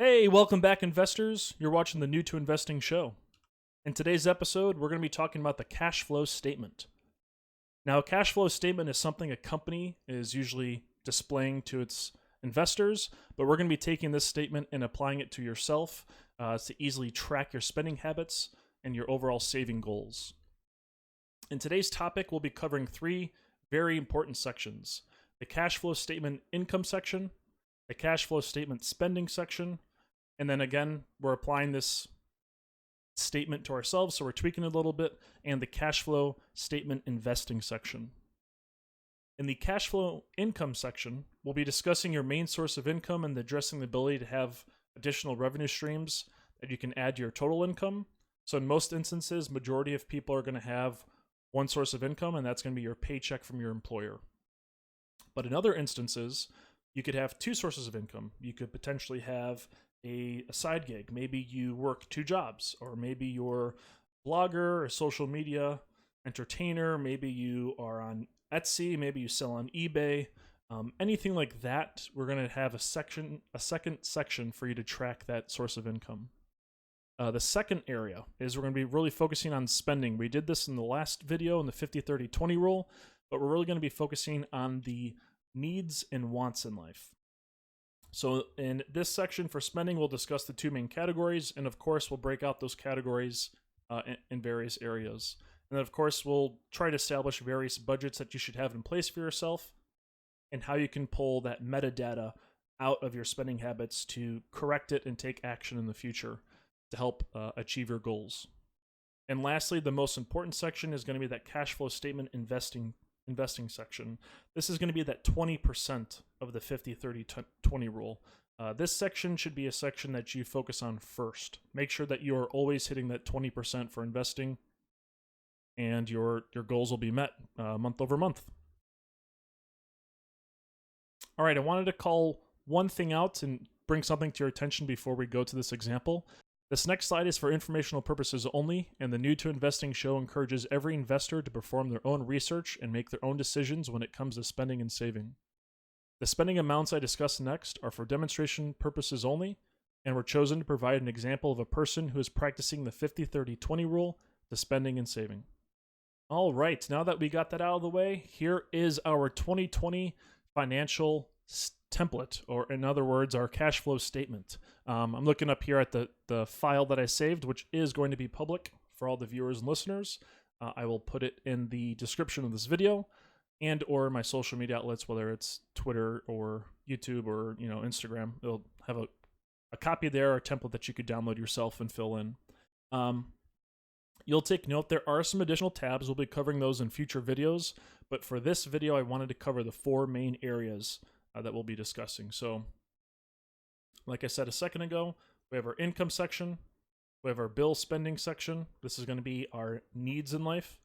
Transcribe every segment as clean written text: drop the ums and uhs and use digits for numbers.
Hey, welcome back, investors. You're watching the New to Investing show. In today's episode, we're going to be talking about the cash flow statement. Now, a cash flow statement is something a company is usually displaying to its investors, but we're going to be taking this statement and applying it to yourself to easily track your spending habits and your overall saving goals. In today's topic, we'll be covering three very important sections: the cash flow statement income section, the cash flow statement spending section, and then again, we're applying this statement to ourselves, so we're tweaking it a little bit, and the cash flow statement investing section. In the cash flow income section, we'll be discussing your main source of income and addressing the ability to have additional revenue streams that you can add to your total income. So in most instances, majority of people are going to have one source of income, and that's going to be your paycheck from your employer. But in other instances, you could have two sources of income. You could potentially have a side gig. Maybe you work two jobs, or maybe you're a blogger, a social media entertainer. Maybe you are on Etsy. Maybe you sell on eBay. Anything like that, we're going to have a second section for you to track that source of income. The second area is we're going to be really focusing on spending. We did this in the last video in the 50-30-20 rule, but we're really going to be focusing on the needs and wants in life. So in this section for spending, we'll discuss the two main categories, and of course we'll break out those categories in various areas. And then of course we'll try to establish various budgets that you should have in place for yourself, and how you can pull that metadata out of your spending habits to correct it and take action in the future to help achieve your goals. And lastly, the most important section is going to be that cash flow statement investing section. This is going to be that 20% of the 50-30-20 rule. This section should be a section that you focus on first. Make sure that you are always hitting that 20% for investing, and your goals will be met month over month. All right, I wanted to call one thing out and bring something to your attention before we go to this example. This next slide is for informational purposes only, and the New to Investing show encourages every investor to perform their own research and make their own decisions when it comes to spending and saving. The spending amounts I discuss next are for demonstration purposes only, and were chosen to provide an example of a person who is practicing the 50-30-20 rule to spending and saving. All right, now that we got that out of the way, here is our 2020 financial template, or in other words, our cash flow statement. I'm looking up here at the file that I saved, which is going to be public for all the viewers and listeners. I will put it in the description of this video and or my social media outlets, whether it's Twitter or YouTube or Instagram. It'll have a copy there, a template that you could download yourself and fill in. You'll take note there are some additional tabs. We'll be covering those in future videos, but for this video I wanted to cover the four main areas that we'll be discussing. So, like I said a second ago, we have our income section, we have our bill spending section. This is going to be our needs in life.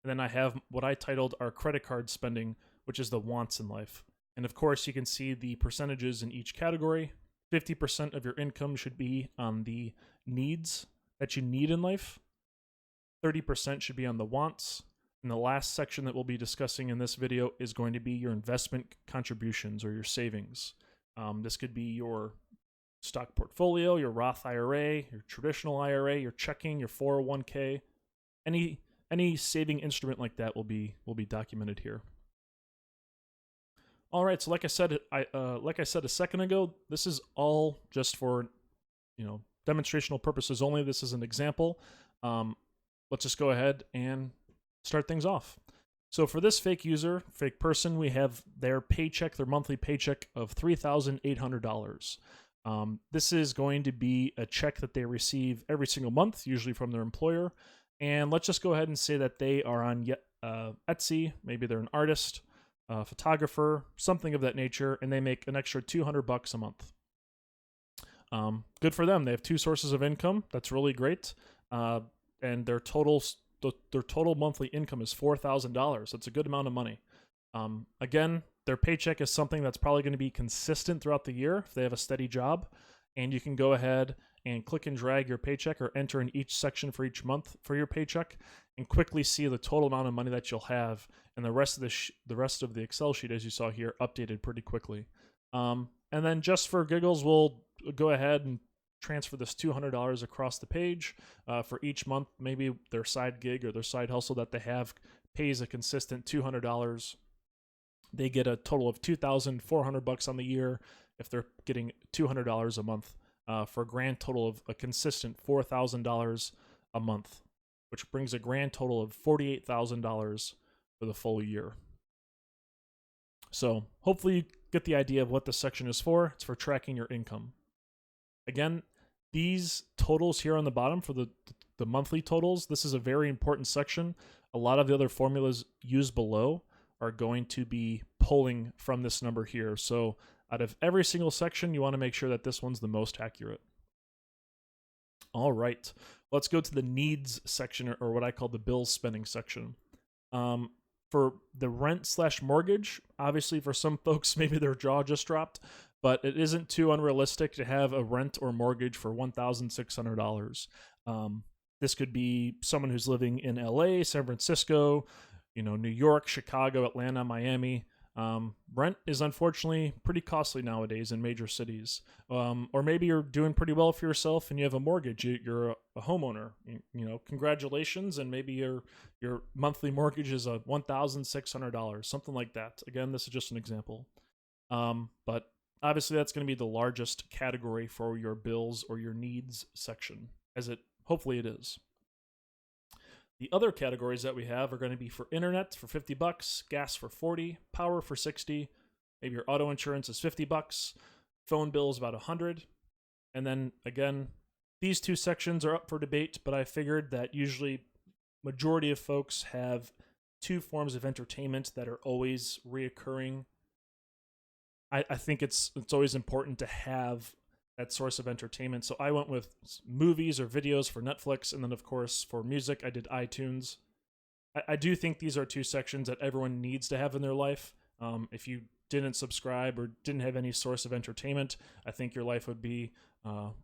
And then I have what I titled our credit card spending, which is the wants in life. And of course, you can see the percentages in each category. 50% of your income should be on the needs that you need in life. 30% should be on the wants. And the last section that we'll be discussing in this video is going to be your investment contributions or your savings. This could be your stock portfolio, your Roth IRA, your traditional IRA, your checking, your 401k. Any saving instrument like that will be documented here. All right, so like I said a second ago, this is all just for demonstrational purposes only. This is an example. Let's just go ahead and start things off. So for this fake person, we have their monthly paycheck of $3,800. This is going to be a check that they receive every single month, usually from their employer. And let's just go ahead and say that they are on Etsy. Maybe they're an artist, a photographer, something of that nature, and they make an extra $200 a month. Good for them. They have two sources of income. That's really great. And their total monthly income is $4,000. That's a good amount of money. Again, their paycheck is something that's probably going to be consistent throughout the year if they have a steady job. And you can go ahead and click and drag your paycheck or enter in each section for each month for your paycheck and quickly see the total amount of money that you'll have, and the rest of the Excel sheet, as you saw here, updated pretty quickly. And then just for giggles, we'll go ahead and transfer this $200 across the page for each month. Maybe their side gig or their side hustle that they have pays a consistent $200. They get a total of $2,400 on the year if they're getting $200 a month for a grand total of a consistent $4,000 a month, which brings a grand total of $48,000 for the full year. So hopefully you get the idea of what this section is for. It's for tracking your income. Again, these totals here on the bottom for the monthly totals, this is a very important section. A lot of the other formulas used below are going to be pulling from this number here. So out of every single section, you want to make sure that this one's the most accurate. All right, let's go to the needs section, or what I call the bill spending section. For the rent/mortgage, obviously for some folks, maybe their jaw just dropped, but it isn't too unrealistic to have a rent or mortgage for $1,600. This could be someone who's living in LA, San Francisco, New York, Chicago, Atlanta, Miami. Rent is unfortunately pretty costly nowadays in major cities. Or maybe you're doing pretty well for yourself and you have a mortgage. You're a homeowner. Congratulations, and maybe your monthly mortgage is $1,600, something like that. Again, this is just an example. But obviously that's going to be the largest category for your bills or your needs section, as hopefully it is. The other categories that we have are going to be for internet for $50, gas for $40, power for $60, maybe your auto insurance is $50, phone bill is about $100. And then again, these two sections are up for debate, but I figured that usually majority of folks have two forms of entertainment that are always reoccurring. I think it's always important to have that source of entertainment. So I went with movies or videos for Netflix, and then of course for music I did iTunes. I do think these are two sections that everyone needs to have in their life. If you didn't subscribe or didn't have any source of entertainment, I think your life would be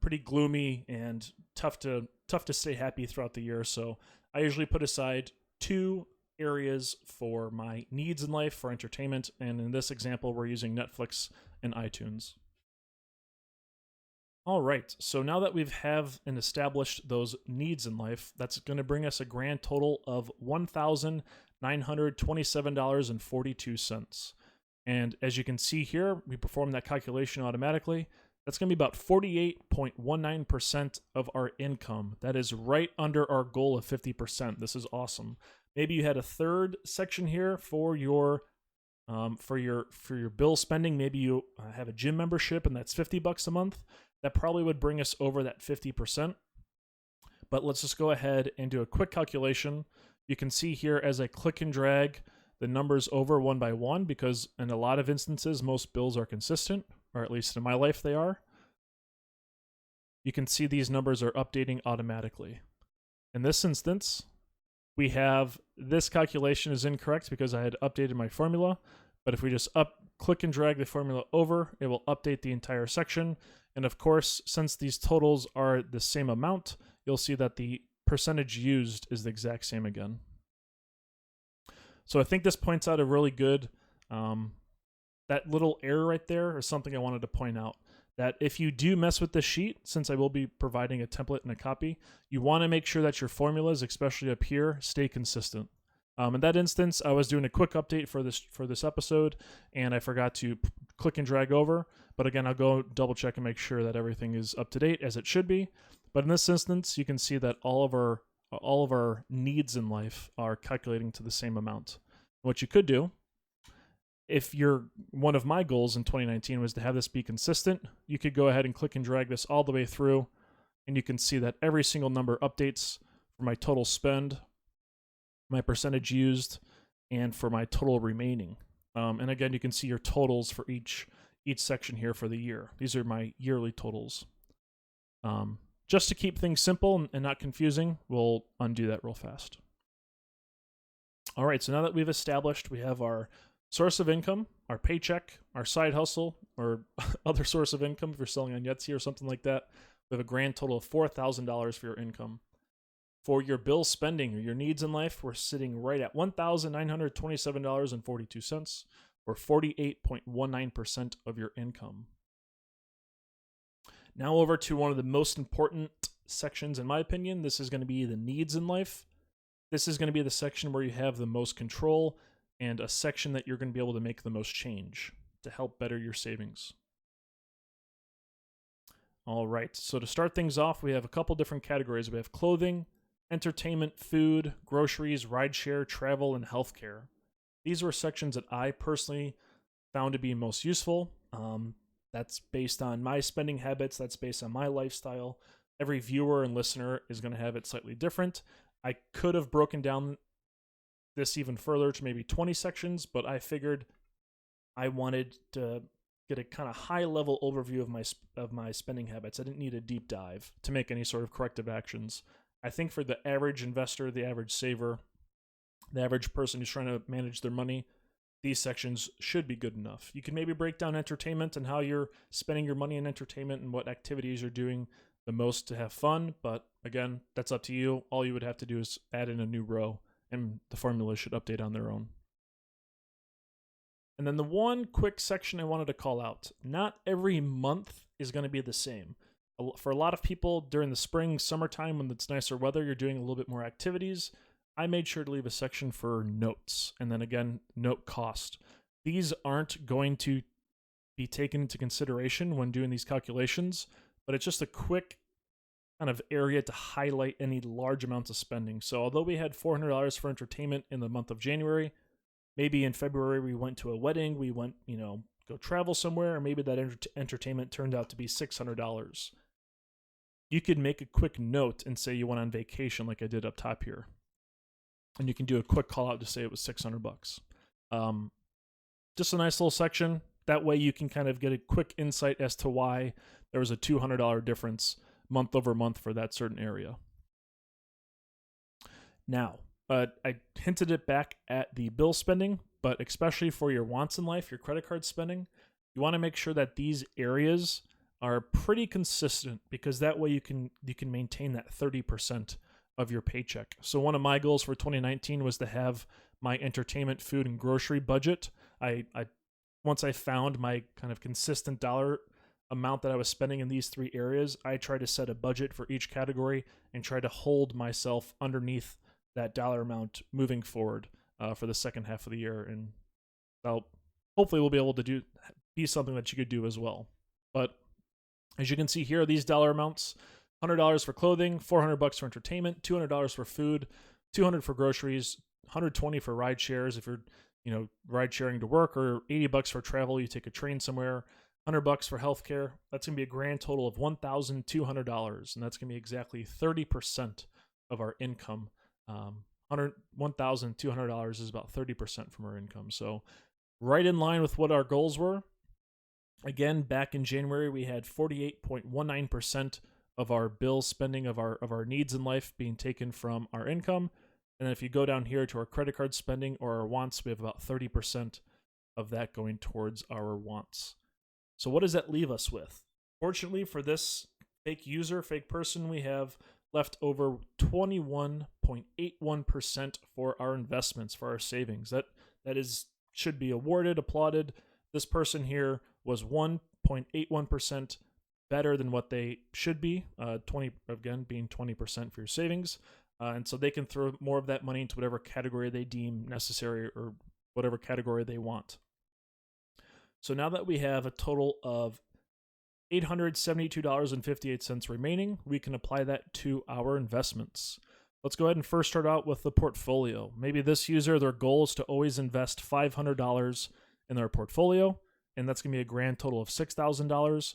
pretty gloomy and tough to stay happy throughout the year. So I usually put aside two areas for my needs in life for entertainment, and in this example we're using Netflix and iTunes. All right, so now that we've established those needs in life, that's going to bring us a grand total of $1,927.42. And as you can see here, we perform that calculation automatically. That's going to be about 48.19% of our income. That is right under our goal of 50%. This is awesome. Maybe you had a third section here for your bill spending. Maybe you have a gym membership and that's $50 a month. That probably would bring us over that 50%. But let's just go ahead and do a quick calculation. You can see here as I click and drag the numbers over one by one, because in a lot of instances, most bills are consistent, or at least in my life they are. You can see these numbers are updating automatically. In this instance, we have this calculation is incorrect because I had updated my formula. But if we just click and drag the formula over, it will update the entire section. And of course, since these totals are the same amount, you'll see that the percentage used is the exact same again. So I think this points out a really good, that little error right there is something I wanted to point out. That if you do mess with the sheet, since I will be providing a template and a copy, you want to make sure that your formulas, especially up here, stay consistent. In that instance, I was doing a quick update for this episode, and I forgot to click and drag over. But again, I'll go double check and make sure that everything is up to date as it should be. But in this instance, you can see that all of our needs in life are calculating to the same amount. What you could do, if one of my goals in 2019 was to have this be consistent, you could go ahead and click and drag this all the way through, and you can see that every single number updates for my total spend, my percentage used, and for my total remaining. And again, you can see your totals for each section here for the year. These are my yearly totals. Just to keep things simple and not confusing, we'll undo that real fast. All right, so now that we've established we have our source of income, our paycheck, our side hustle, or other source of income if you're selling on Etsy or something like that, we have a grand total of $4,000 for your income. For your bill spending or your needs in life, we're sitting right at $1,927.42, or 48.19% of your income. Now over to one of the most important sections, in my opinion. This is going to be the needs in life. This is going to be the section where you have the most control and a section that you're going to be able to make the most change to help better your savings. All right, so to start things off, we have a couple different categories. We have clothing, entertainment, food, groceries, rideshare, travel, and healthcare. These were sections that I personally found to be most useful. That's based on my spending habits. That's based on my lifestyle. Every viewer and listener is going to have it slightly different. I could have broken down this even further to maybe 20 sections, but I figured I wanted to get a kind of high-level overview of my spending habits. I didn't need a deep dive to make any sort of corrective actions. I think for the average investor, the average saver, the average person who's trying to manage their money, these sections should be good enough. You can maybe break down entertainment and how you're spending your money in entertainment and what activities you're doing the most to have fun, but again, that's up to you. All you would have to do is add in a new row, and the formula should update on their own. And then the one quick section I wanted to call out, not every month is going to be the same. For a lot of people during the spring, summertime, when it's nicer weather, you're doing a little bit more activities. I made sure to leave a section for notes, and then again, note cost. These aren't going to be taken into consideration when doing these calculations, but it's just a quick kind of area to highlight any large amounts of spending. So although we had $400 for entertainment in the month of January, maybe in February we went to a wedding, we went, go travel somewhere, or maybe that entertainment turned out to be $600. You could make a quick note and say you went on vacation like I did up top here. And you can do a quick call out to say it was $600. Just a nice little section. That way you can kind of get a quick insight as to why there was a $200 difference month over month for that certain area. Now, I hinted it back at the bill spending, but especially for your wants in life, your credit card spending, you want to make sure that these areas are pretty consistent, because that way you can maintain that 30% of your paycheck. So one of my goals for 2019 was to have my entertainment, food, and grocery budget. Once I found my kind of consistent dollar amount that I was spending in these three areas, I tried to set a budget for each category and try to hold myself underneath that dollar amount moving forward for the second half of the year. And hopefully we'll be able to be something that you could do as well. But as you can see here, these dollar amounts: $100 for clothing, $400 for entertainment, $200 for food, $200 for groceries, $120 for ride shares if you're, ride sharing to work, or $80 for travel. You take a train somewhere, $100 for healthcare. That's going to be a grand total of $1,200, and that's going to be exactly 30% of our income. $1,200 is about 30% from our income. So right in line with what our goals were. Again, back in January, we had 48.19% of our bill spending of our needs in life being taken from our income. And then if you go down here to our credit card spending or our wants, we have about 30% of that going towards our wants. So what does that leave us with? Fortunately for this fake person, we have left over 21.81% for our investments, for our savings. That should be applauded. This person here was 1.81% better than what they should be, 20 again being 20% for your savings. And so they can throw more of that money into whatever category they deem necessary or whatever category they want. So now that we have a total of $872.58 remaining, we can apply that to our investments. Let's go ahead and first start out with the portfolio. Maybe this user, their goal is to always invest $500 in their portfolio, and that's going to be a grand total of $6,000.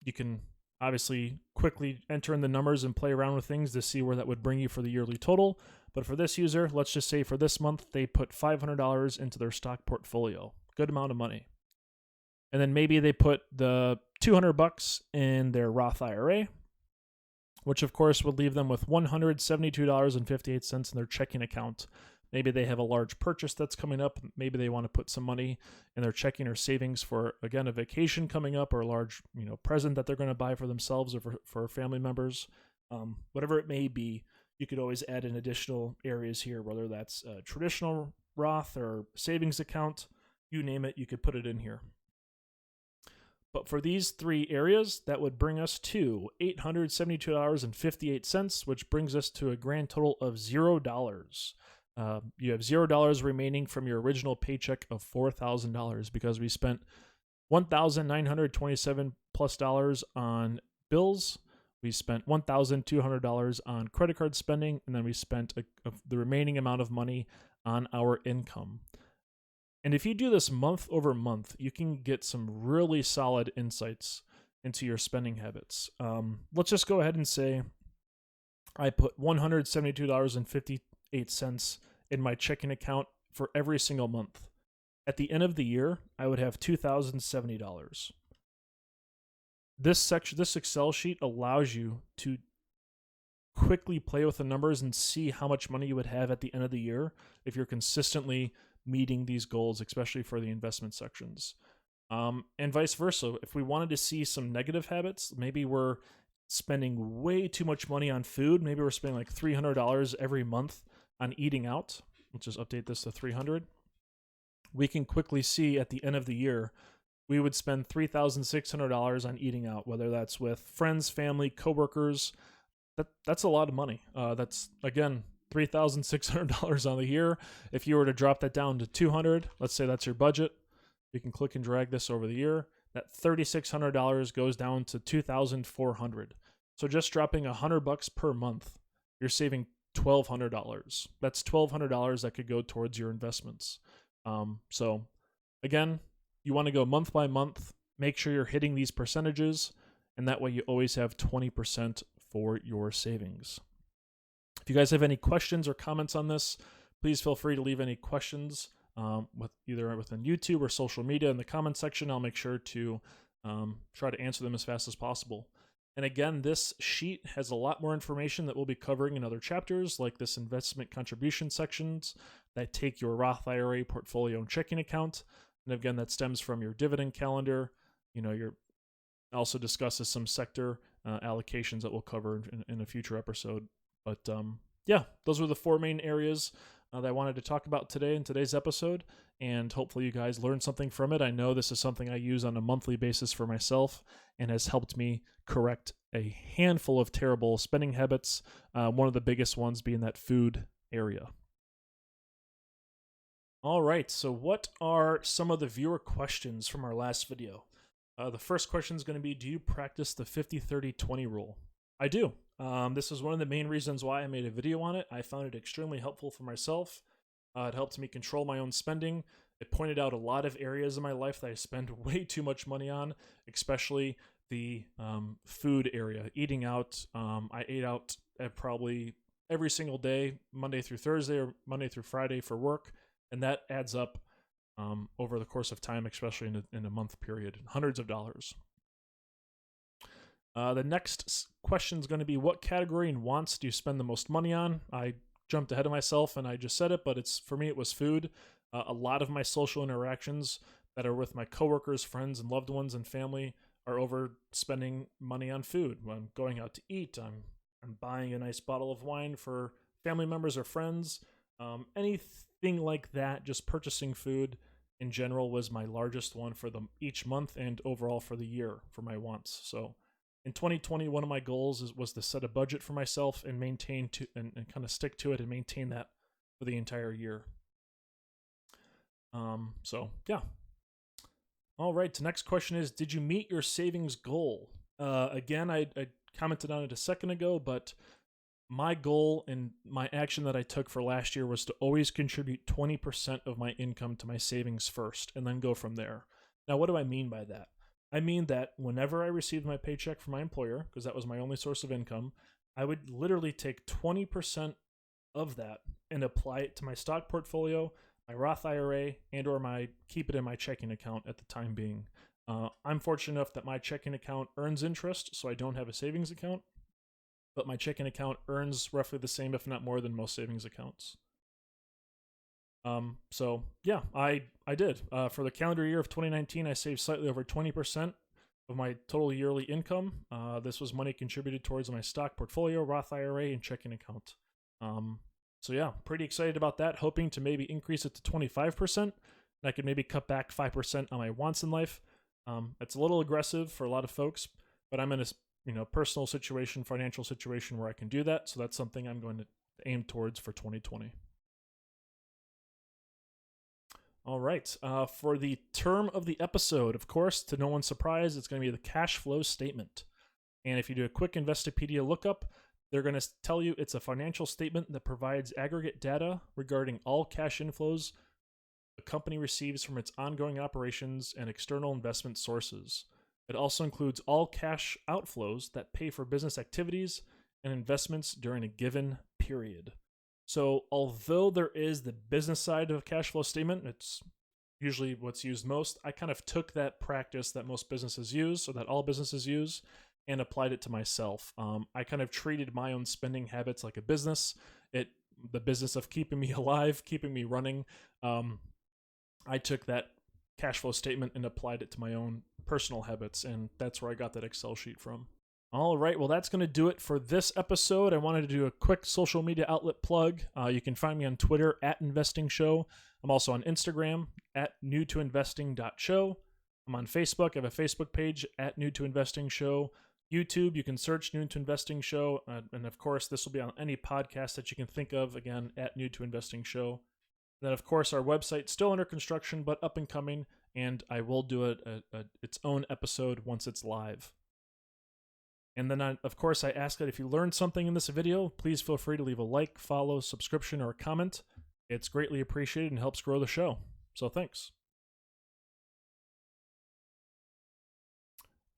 You can obviously quickly enter in the numbers and play around with things to see where that would bring you for the yearly total. But for this user, let's just say for this month, they put $500 into their stock portfolio. Good amount of money. And then maybe they put the $200 in their Roth IRA, which of course would leave them with $172.58 in their checking account. Maybe they have a large purchase that's coming up. Maybe they want to put some money in their checking or savings for, again, a vacation coming up, or a large, present that they're going to buy for themselves or for family members. Whatever it may be, you could always add in additional areas here, whether that's a traditional Roth or savings account, you name it, you could put it in here. But for these three areas, that would bring us to $872.58, which brings us to a grand total of $0. You have $0 remaining from your original paycheck of $4,000 because we spent $1,927 plus on bills. We spent $1,200 on credit card spending, and then we spent the remaining amount of money on our income. And if you do this month over month, you can get some really solid insights into your spending habits. Let's just go ahead and say I put $172.58 in my checking account for every single month. At the end of the year, I would have $2,070. This Excel sheet allows you to quickly play with the numbers and see how much money you would have at the end of the year if you're consistently meeting these goals, especially for the investment sections. And vice versa. If we wanted to see some negative habits, maybe we're spending way too much money on food. Maybe we're spending like $300 every month on eating out. Let's just update this to 300. We can quickly see at the end of the year, we would spend $3,600 on eating out, whether that's with friends, family, coworkers. That's a lot of money. That's, again, $3,600 on the year. If you were to drop that down to $200, let's say that's your budget, you can click and drag this over the year. That $3,600 goes down to $2,400. So just dropping $100 per month, you're saving $1,200. That's $1,200 that could go towards your investments. So again, you want to go month by month, make sure you're hitting these percentages, and that way you always have 20% for your savings. If you guys have any questions or comments on this, please feel free to leave any questions either within YouTube or social media in the comment section. I'll make sure to try to answer them as fast as possible. And again, this sheet has a lot more information that we'll be covering in other chapters, like this investment contribution sections that take your Roth IRA portfolio and checking account. And again, that stems from your dividend calendar. Also discusses some sector allocations that we'll cover in a future episode. But yeah, those were the four main areas that I wanted to talk about today in today's episode, and hopefully you guys learned something from it. I know this is something I use on a monthly basis for myself and has helped me correct a handful of terrible spending habits, one of the biggest ones being that food area. All right, so what are some of the viewer questions from our last video? The first question is going to be, do you practice the 50-30-20 rule? I do. This is one of the main reasons why I made a video on it. I found it extremely helpful for myself. It helped me control my own spending. It pointed out a lot of areas in my life that I spend way too much money on, especially the food area. Eating out. I ate out probably every single day, Monday through Thursday or Monday through Friday for work, and that adds up over the course of time, especially in a month period, hundreds of dollars. The next question is going to be, what category and wants do you spend the most money on? I jumped ahead of myself and I just said it, but for me it was food. A lot of my social interactions that are with my coworkers, friends, and loved ones and family are over spending money on food. When I'm going out to eat, I'm buying a nice bottle of wine for family members or friends. Anything like that, just purchasing food in general was my largest one for each month and overall for the year for my wants. So in 2020, one of my goals was to set a budget for myself and maintain and kind of stick to it and maintain that for the entire year. So yeah. All right. The next question is, did you meet your savings goal? Again, I commented on it a second ago, but my goal and my action that I took for last year was to always contribute 20% of my income to my savings first and then go from there. Now, what do I mean by that? I mean that whenever I received my paycheck from my employer, because that was my only source of income, I would literally take 20% of that and apply it to my stock portfolio, my Roth IRA, and or keep it in my checking account at the time being. I'm fortunate enough that my checking account earns interest, so I don't have a savings account, but my checking account earns roughly the same, if not more, than most savings accounts. So yeah, I did. For the calendar year of 2019, I saved slightly over 20% of my total yearly income. This was money contributed towards my stock portfolio, Roth IRA, and checking account. So yeah, pretty excited about that, hoping to maybe increase it to 25%. And I could maybe cut back 5% on my wants in life. It's a little aggressive for a lot of folks, but I'm in a personal situation, financial situation where I can do that. So that's something I'm going to aim towards for 2020. All right. For the term of the episode, of course, to no one's surprise, it's going to be the cash flow statement. And if you do a quick Investopedia lookup, they're going to tell you it's a financial statement that provides aggregate data regarding all cash inflows a company receives from its ongoing operations and external investment sources. It also includes all cash outflows that pay for business activities and investments during a given period. So although there is the business side of a cash flow statement, it's usually what's used most, I kind of took that practice that most businesses use, or that all businesses use, and applied it to myself. I kind of treated my own spending habits like a business. The business of keeping me alive, keeping me running. I took that cash flow statement and applied it to my own personal habits, and that's where I got that Excel sheet from. All right, well, that's going to do it for this episode. I wanted to do a quick social media outlet plug. You can find me on Twitter @InvestingShow. I'm also on Instagram @newtoinvesting.show. I'm on Facebook. I have a Facebook page @newtoinvestingshow. YouTube, you can search New to Investing Show. And of course, this will be on any podcast that you can think of, again, @New2Investing Show. Then, of course, our website's still under construction, but up and coming, and I will do its own episode once it's live. And then, of course, I ask that if you learned something in this video, please feel free to leave a like, follow, subscription, or a comment. It's greatly appreciated and helps grow the show. So thanks.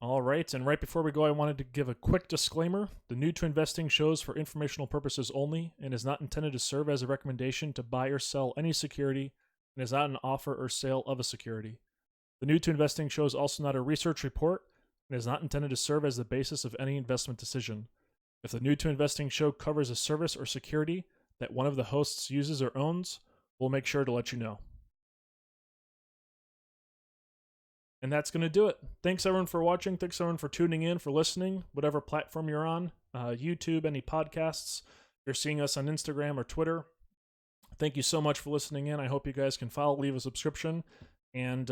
All right, and right before we go, I wanted to give a quick disclaimer. The New to Investing shows for informational purposes only and is not intended to serve as a recommendation to buy or sell any security and is not an offer or sale of a security. The New to Investing show is also not a research report and is not intended to serve as the basis of any investment decision. If the New to Investing show covers a service or security that one of the hosts uses or owns, we'll make sure to let you know. And that's going to do it. Thanks, everyone, for watching. Thanks, everyone, for tuning in, for listening, whatever platform you're on, YouTube, any podcasts. If you're seeing us on Instagram or Twitter, thank you so much for listening in. I hope you guys can follow, leave a subscription. And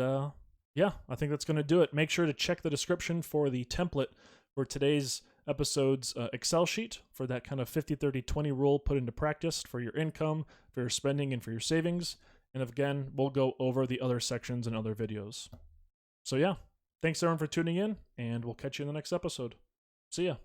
yeah, I think that's going to do it. Make sure to check the description for the template for today's episode's Excel sheet for that kind of 50-30-20 rule put into practice for your income, for your spending, and for your savings. And again, we'll go over the other sections in other videos. So yeah, thanks everyone for tuning in, and we'll catch you in the next episode. See ya.